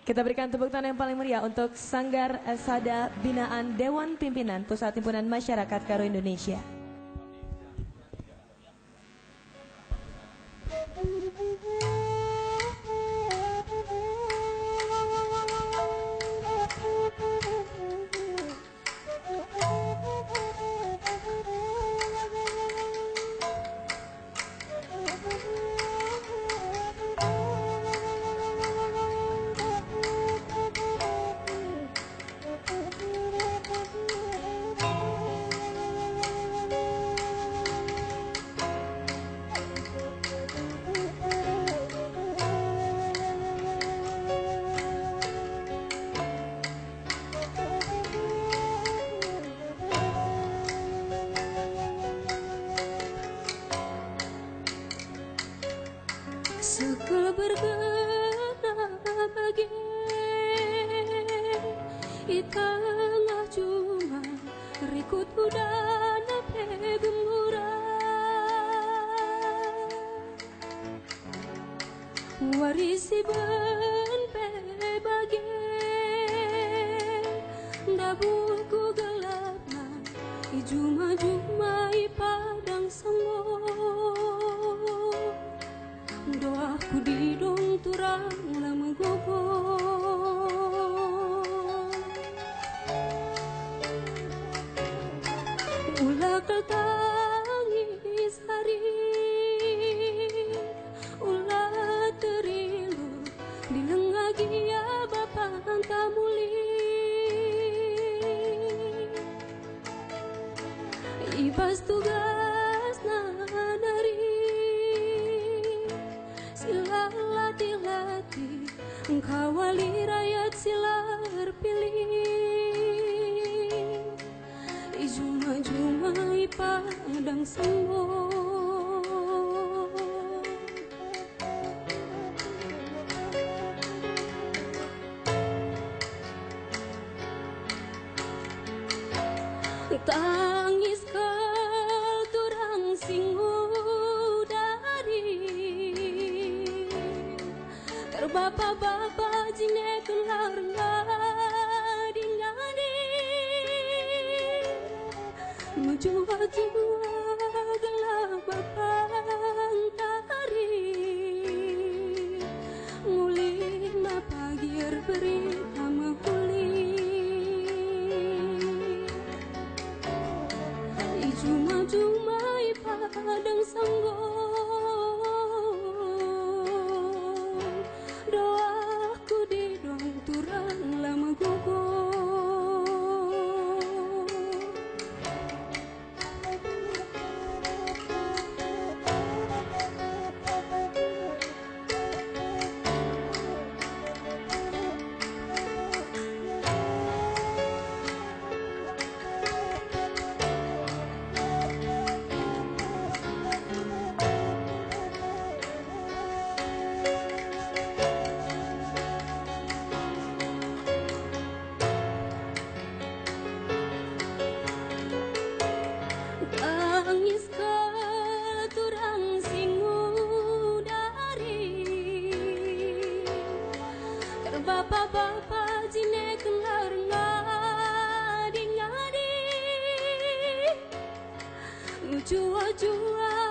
Kita berikan tepuk tangan yang paling meriah untuk Sanggar Sada Binaan Dewan Pimpinan Pusat Himpunan Masyarakat Karo Indonesia. Segala bergena bagi itangah cuma rikut udana pegembura warisi ben bagi dabuku gelapna ijuma-juma ipadang semua doaku di dong turang lama gogo ulah tangis hari ulah terilu dilengagi ya bapak kamuli ibas tugas dari sila latih-latih engkau wali rakyat sila pilih ijuma-juma ipadang semua tangis kal turang singgu Bapak-bapak jine kelar ngadi-ngadi Mujua-jua gelap bapak tari Muli mapagir beri ama huli Ijuma-juma ipadang sanggo doaku di dong turang lama gogo tangis keturang singu dari bapak-bapak jine kelar ngadi-ngadi jua-jua